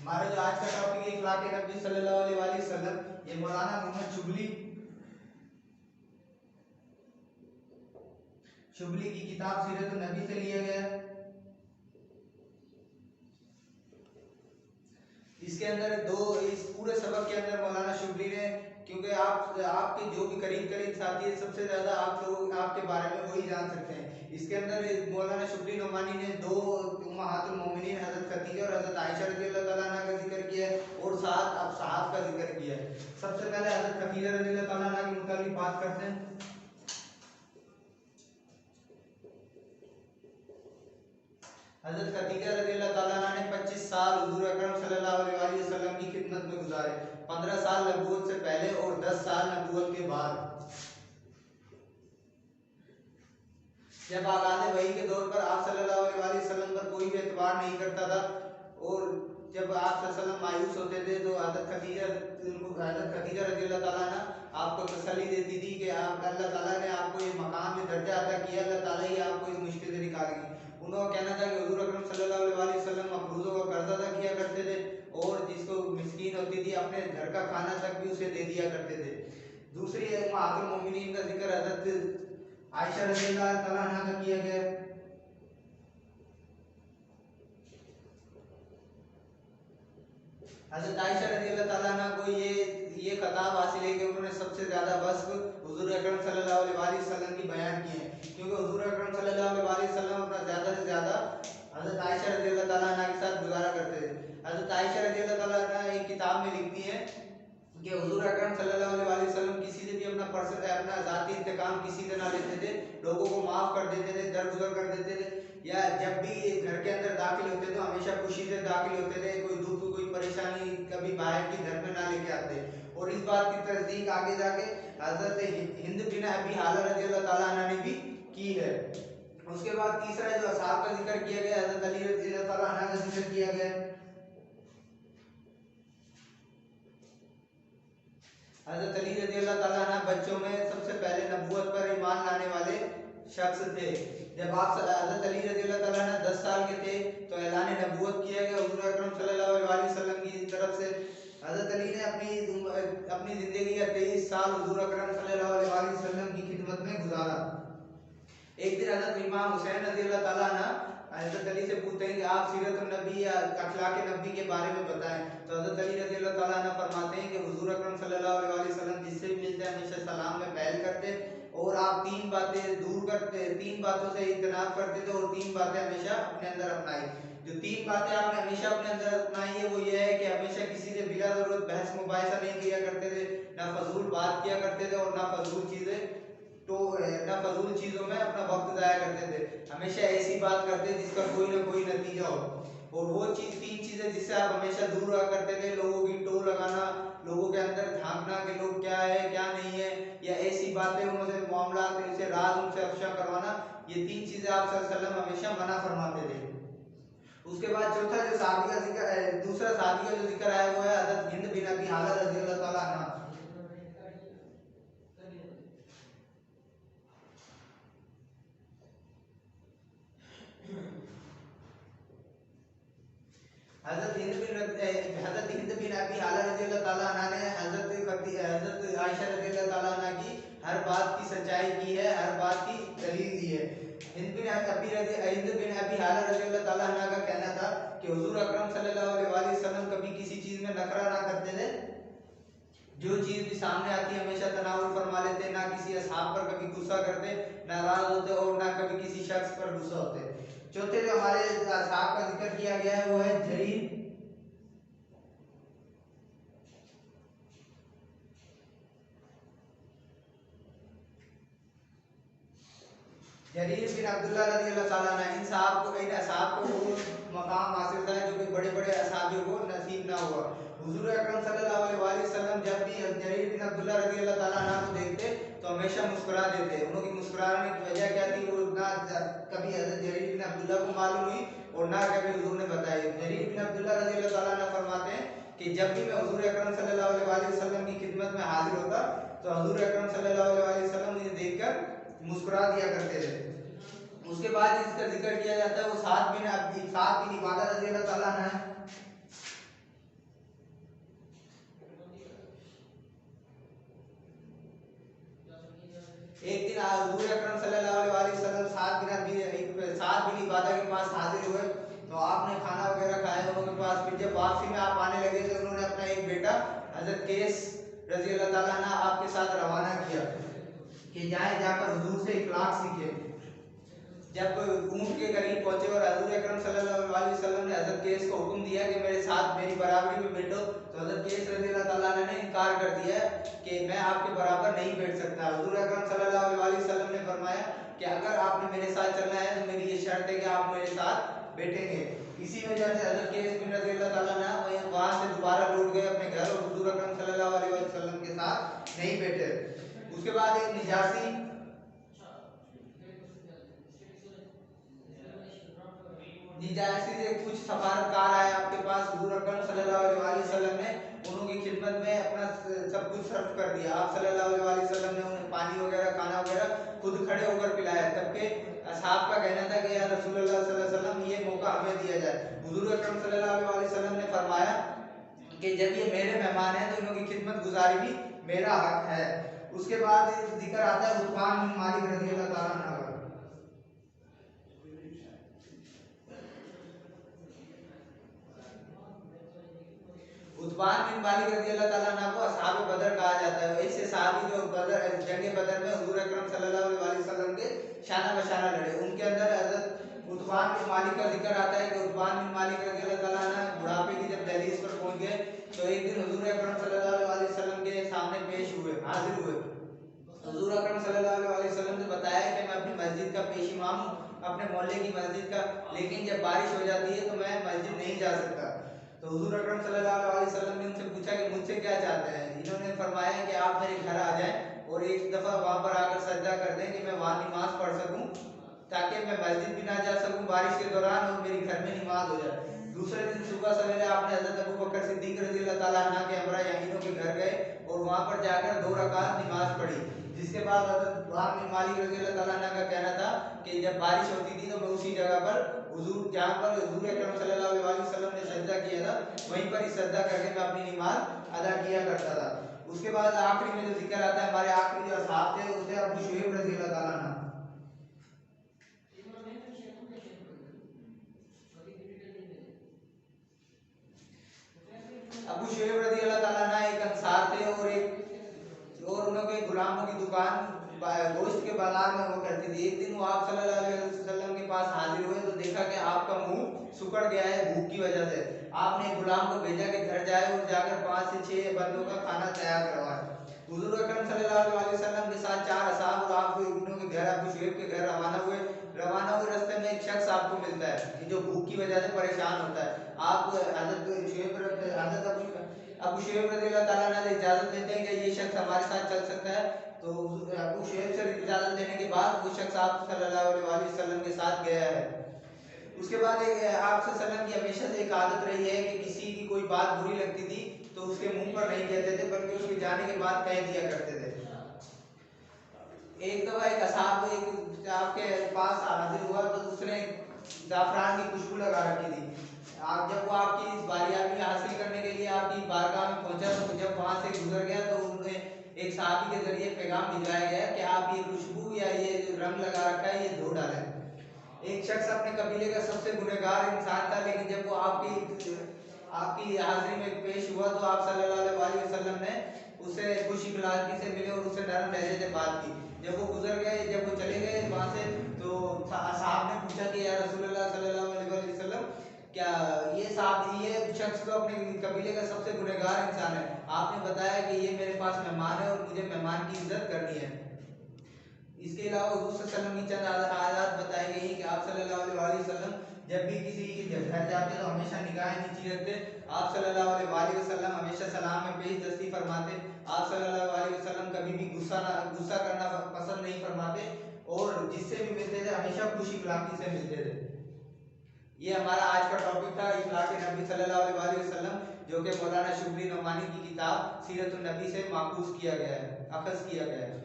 हमारा जो आज का टॉपिक है इखलाक नबी सल्लल्लाहु अलैहि वसल्लम, ये मौलाना मोहम्मद शुबली की किताब सीरत नबी से लिया गया है। इसके अंदर इस पूरे सबक के अंदर मौलाना शुबली ने, क्योंकि आपके जो भी करीब साथी है सबसे ज्यादा आप लोग आपके बारे में वही जान सकते हैं। इसके अंदर मौलाना शुबली नोमानी ने दो उम्महातुल मोमिनीन हजरत खदीजा और हजरत आयशा रज़ियल्लाहु तआला अन्हा का जिक्र किया है और साथ अब सहाब का जिक्र किया है। सबसे पहले हजरत खदीजा रज़ियल्लाहु तआला अन्हा के मुताबिक बात करते हैं। हजरत खदीजा रज़ियल्लाहु तआला अन्हा ने 25 साल हुजूर अकरम सल्लल्लाहु अलैहि वसल्लम की खिदमत में गुजारे। 15 साल नबूवत से पहले और 10 साल नबूवत के बाद। जब आगाज़ वही के दौर पर आप सल्लल्लाहु अलैहि वसल्लम पर कोई भी एतबार नहीं करता था और जब आप सल्लल्लाहु मायूस होते थे तो हजरत खदीजा रज़ियल्लाहु तआला अन्हा आपको तसल्ली देती थी कि आप अल्लाह ताला ने आपको ये मकाम में दर्जा अता किया, अल्लाह ताला ही आपको इस मुश्किल से निकालेंगे। उनका कहना था कि हुजूर अकरम सल्लल्लाहु अलैहि वसल्लम मफरूज़ों का कर्ज अदा किया करते थे और जिसको मिस्कीन होती थी अपने घर का खाना तक भी उसे दे दिया करते थे। दूसरी उम्महातुल मोमिनीन का जिक्र हजरत आयशा रज़ियल्लाहु तआला अन्हा का किया गया। हजरत आयशा रज़ियल्लाहु तआला अन्हा को ये खिताब हासिल है कि उन्होंने सबसे ज्यादा वस्फ हुजूर अकरम सल्लल्लाहु अलैहि वसल्लम की बयान की है, क्योंकि हुजूर अकरम सल्लल्लाहु अलैहि वसल्लम अपना ज्यादा से ज्यादा हजरत आयशा रज़ियल्लाहु तआला अन्हा के साथ गुजारा करते थे। हजरत आयशा रज़ियल्लाहु तआला अन्हा एक किताब में लिखती हैं कि हुजूर अकरम सल्लल्लाहु अलैहि वसल्लम किसी से भी अपना ज़ाती इंतकाम किसी से ना लेते थे, लोगों को माफ कर देते थे, दरगुजर कर देते थे, या जब भी घर के अंदर दाखिल होते तो हमेशा खुशी से दाखिल होते थे, कोई दुख कोई परेशानी कभी बाहर की घर में ना लेके आते। और इस बात की तस्दीक आगे जाके हजरत हिंद बिन अबी हाला रज़ियल्लाहु तआला अन्हा ने भी की है। उसके बाद तीसरा जो असहाब का जिक्र किया गया, हजरत अली रज़ियल्लाहु तआला अन्हा का जिक्र किया गया। हजरत अली रज़ियल्लाहु तआला अन्हा बच्चों में सबसे पहले नबूवत पर ईमान लाने वाले शख्स थे। जब आप हजरत अली रज़ियल्लाहु तआला अन्हा 10 साल के थे तो ऐलान नबूवत किया गया हुजूर अकरम सल्लल्लाहु अलैहि वसल्लम की तरफ से। हजरत अली ने अपनी जिंदगी का 23 साल हुजूर अकरम सल्लल्लाहु अलैहि वसल्लम की खिदमत में गुजारा। एक दिन हजरत इमाम हुसैन रज़ियल्लाहु तआला अन्हा हजरत अली से पूछते हैं कि आप सीरत नबी या अखलाक नबी के बारे में बताएं, तो हजरत अली रज़ियल्लाहु तआला अन्हा फरमाते हैं कि हुजूर अकरम सल्लल्लाहु अलैहि वसल्लम जिससे भी मिलते हमेशा सलाम में पहल करते और आप 3 बातें दूर करते, 3 बातों से इज्तनाब करते थे और 3 बातें हमेशा अपने अंदर अपनाई। जो 3 बातें आपने हमेशा अपने अंदर अपनाई है वो ये है कि हमेशा किसी से बिला जरूरत बहस मुबाहिसा नहीं किया करते थे, ना फजूल बात किया करते थे और ना फजूल चीजों में अपना वक्त जाया करते थे। हमेशा ऐसी बात करते जिसका कोई ना कोई नतीजा हो। और वो 3 चीजें जिससे आप हमेशा दूर रहा करते थे, लोगों की टो लगाना, लोगों के अंदर झांकना कि लोग क्या है क्या नहीं है, या ऐसी बातें उनसे मामला से राज उनसे अफशा करवाना, ये 3 चीजें आप सल्लल्लाहु अलैहि वसल्लम हमेशा मना फरमाते थे। उसके बाद चौथा जो साहबी का जिक्र, दूसरा साहबी का जो जिक्र आया वो है हजरत हिंद बिन अबी हाला रज़ियल्लाहु तआला अन्हा। हजरत हिंद बिन अबी हाला रज़ियल्लाहु तआला अन्हा ने हजरत आयशा रज़ियल्लाहु तआला अन्हा की हर बात की सच्चाई की है, हर बात की दलील दी है। हिंद बिन अबी हाला रज़ियल्लाहु तआला अन्हा का कहना था कि हुजूर अकरम सल्लल्लाहु अलैहि वसल्लम कभी किसी चीज में नखरा ना करते थे, जो चीज भी सामने आती हमेशा तनावुल फरमा लेते, ना किसी असहाब पर कभी गुस्सा करते, नाराज होते और ना कभी किसी शख्स पर गुस्सा होते। चौथे जो हमारे असहाब का जिक्र किया गया है वो है जरीर बिन अब्दुल्लाह रज़ियल्लाहु तआला अन्हु। इन असहाब को वो मकाम हासिल था जो कि बड़े असहाबियों को नसीब ना हुआ। हुजूर अकरम सल्लल्लाहु अलैहि वसल्लम जब भी जरीर बिन अब्दुल्लाह रज़ियल्लाहु तआला अन्हु को देखते तो हमेशा मुस्कुरा देते। उनकी मुस्कुराने की वजह क्या थी वो ना कभी हजरत जरीर बिन अब्दुल्लाह को मालूम हुई और ना कभी हुजूर ने बताई। जरीर बिन अब्दुल्लाह रज़ियल्लाहु तआला अन्हु फरमाते हैं कि जब भी मैं हुजूर अकरम सल्लल्लाहु अलैहि वसल्लम की खिदमत में हाजिर होता तो हुजूर अकरम सल्लल्लाहु अलैहि वसल्लम मुझे देखकर मुस्कुरा दिया करते थे। उसके बाद जिसका जिक्र किया जाता है वो साद बिन इबादा रज़ियल्लाहु तआला अन्हु है। हुजूर अकरम सल्लल्लाहु अलैहि वसल्लम सात बिन इबादा के पास हाजिर हुए तो आपने खाना वगैरह खाया उनके पास। फिर जब वापसी में आप आने लगे तो उन्होंने अपना एक बेटा हजरत केस रजी अल्लाह ताला अन्हु आपके साथ रवाना किया कि जाए जाकर हुजूर से इखलाक सीखे। जब ऊंट के करीब पहुंचे और हजूर अकरम सल्लल्लाहु अलैहि वसल्लम ने हजरत केस को हुक्म दिया कि मेरे साथ मेरी बराबरी में बैठो, तो हजरत केस रज़ी अल्लाह ताला अन्हु ने इनकार कर दिया कि मैं आपके बराबर नहीं बैठ सकता। हजूर अकरम सल्लल्लाहु अलैहि वसल्लम ने फरमाया कि अगर आपने मेरे साथ चलना है तो मेरी ये शर्त है कि आप मेरे साथ बैठेंगे। इसी वजह से हजरत केस बिन रज़ी अल्लाह ताला अन्हु वहां से दोबारा लौट गए अपने घर और हजूर अकरम सल्लल्लाहु अलैहि वसल्लम के साथ नहीं बैठे। उसके बाद एक निजासी से कुछ सफारतकार आए आपके पास। हुजूर अकरम सल्लल्लाहु अलैहि वसल्लम ने उनकी खिदमत में अपना सब कुछ सर्व कर दिया। आप सल्लल्लाहु अलैहि वसल्लम ने उन्हें पानी वगैरह खाना वगैरह खुद खड़े होकर पिलाया। तब के असहाब का कहना था कि या रसूलुल्लाह सल्लल्लाहु अलैहि वसल्लम ये मौका हमें दिया जाए। हुजूर अकरम सल्लल्लाहु अलैहि वसल्लम ने फरमाया कि जब ये मेरे मेहमान हैं तो इनकी खिदमत गुजारी भी मेरा हक है। उसके बाद जिक्र आता है उस्मान बिन मालिक रज़ी अल्लाह ताला अन्हु। उस्मान बिन मालिक रज़ी अल्लाह ताला अन्हु को असहाब बदर कहा जाता है। ऐसे सहाबी जो बदर जंग बदर में हुजूर अकरम सल्लल्लाहु अलैहि वसल्लम के शाना बशाना लड़े, उनके अंदर हजरत उस्मान बिन मालिक का जिक्र आता है कि उस्मान बिन मालिक रज़ी अल्लाह ताला अन्हु बुढ़ापे की जब दहलीज पर पहुंच गए तो एक दिन हुजूर अकरम सल्लल्लाहु अलैहि वसल्लम के सामने पेश हुए, हाजिर हुए। हुजूर अकरम सल्लल्लाहु अलैहि वसल्लम ने बताया कि मैं अपनी मस्जिद का पेश इमाम हूँ, अपने मोहल्ले की मस्जिद का, लेकिन जब बारिश हो जाती है तो मैं मस्जिद नहीं जा सकता। तो हुजूर अकरम सल्लल्लाहु अलैहि वसल्लम ने उनसे पूछा कि मुझसे क्या चाहते हैं। इन्होंने फरमाया कि आप मेरे घर आ जाएं और एक दफ़ा वहाँ पर आकर सजदा कर दें कि मैं वहाँ नमाज पढ़ सकूँ, ताकि मैं मस्जिद भी ना जा सकूँ बारिश के दौरान और मेरी घर में नमाज हो जाए। दूसरे दिन सुबह सवेरे आपने हज़रत अबू बकर सिद्दीक रज़ी अल्लाह ताला अन्हु के हमरा यकीनों के घर गए और वहाँ पर जाकर 2 रकात नमाज पढ़ी। जिसके बाद हज़रत उस्मान बिन मालिक रज़ी अल्लाह ताला अन्हु का कहना था कि जब बारिश होती थी तो मैं उसी जगह पर हुजूर जहाँ पर हुजूर अकरम सल्लल्लाहु अलैहि वसल्लम ने सजदा किया था वहीं पर ही सजदा करके मैं अपनी नमाज अदा किया करता था। उसके बाद आखिरी में जो जिक्र आता है, हमारे आखिरी जो असहाब थे उसे अबू शुएब रज़ी अल्लाह ताला अन्हु। अबू शुएब रज़ी अल्लाह ताला अन्हु एक अंसार थे और उनके गुलामों की दुकान गोश्त के बाजार में हुआ करती थी। एक दिन वो आप सल्लल्लाहु अलैहि वसल्लम के पास हाजिर हुए तो देखा कि आपका मुंह सुकड़ गया है भूख की वजह से। आपने गुलाम को भेजा कि घर जाए और जाकर 5 से 6 बंदों का खाना तैयार करवाए। हुजूर अकरम सल्लल्लाहु अलैहि वसल्लम के साथ 4 असहाब और आप इब्नों के घर अबू शुएब के घर रवाना हुए। रास्ते में एक शख्स आपको मिलता है कि जो भूख की वजह से परेशान होता है। आप हजरत अबू शुएब रज़ी अल्लाह ताला अन्हु इजाजत देते हैं कि ये शख्स हमारे साथ चल सकता है। तो अबू शुएब से इजाजत देने के बाद वो शख्स आप सल्लल्लाहु अलैहि वसल्लम के साथ गया है। उसके बाद आप सल्लल्लाहु की हमेशा से एक आदत रही है कि किसी की कोई बात बुरी लगती थी तो उसके मुंह पर नहीं कहते थे बल्कि उसके जाने के बाद कह दिया करते थे। एक दफा एक असहाब आपके पास हाजिर हुआ तो उसने जाफरान की खुशबू लगा रखी थी। जब वो आपकी इस बारियाबी हासिल करने के लिए आपकी बारगाह में पहुंचा तो जब वहां से गुजर गया तो उन्हें एक सहाबी के जरिए पैगाम भिजवाया गया कि आप ये खुशबू या ये जो रंग लगा रखा है ये धो डालें। एक शख्स अपने कबीले का सबसे गुनहगार इंसान था, लेकिन जब वो आपकी हाजिरी में पेश हुआ तो आप सल्लल्लाहु अलैहि वसल्लम ने उसे खुश इखलाकी से मिले और उसे नरम लहजे से बात की। जब वो गुजर गए, जब वो चले गए वहां से तो साहब ने पूछा कि या रसूलुल्लाह सल्लल्लाहु अलैहि वसल्लम क्या ये शख्स तो अपने कबीले का सबसे गुनहगार इंसान है, आपने बताया कि ये मेरे पास मेहमान है और मुझे मेहमान की इज्जत करनी है। इसके अलावा हुजूर सल्लल्लाहु अलैहि वसल्लम की चंद आयत बताई गई कि आप सल्लल्लाहु अलैहि वसल्लम जब भी किसी के घर जाते तो हमेशा निगाहें नीची रखते। आप सल्लल्लाहु अलैहि वसल्लम हमेशा सलाम में पेश दस्ती फरमाते। आप सल्लल्लाहु अलैहि वसल्लम कभी भी गुस्सा करना पसंद नहीं फरमाते और जिससे भी मिलते थे हमेशा खुश इखलाकी से मिलते थे। ये हमारा आज का टॉपिक था इखलाक नबी सल्लल्लाहु अलैहि वसल्लम, जो कि मौलाना शुबली नौमानी की किताब सीरतुन नबी से माखूज किया गया है, अखज़ किया गया है।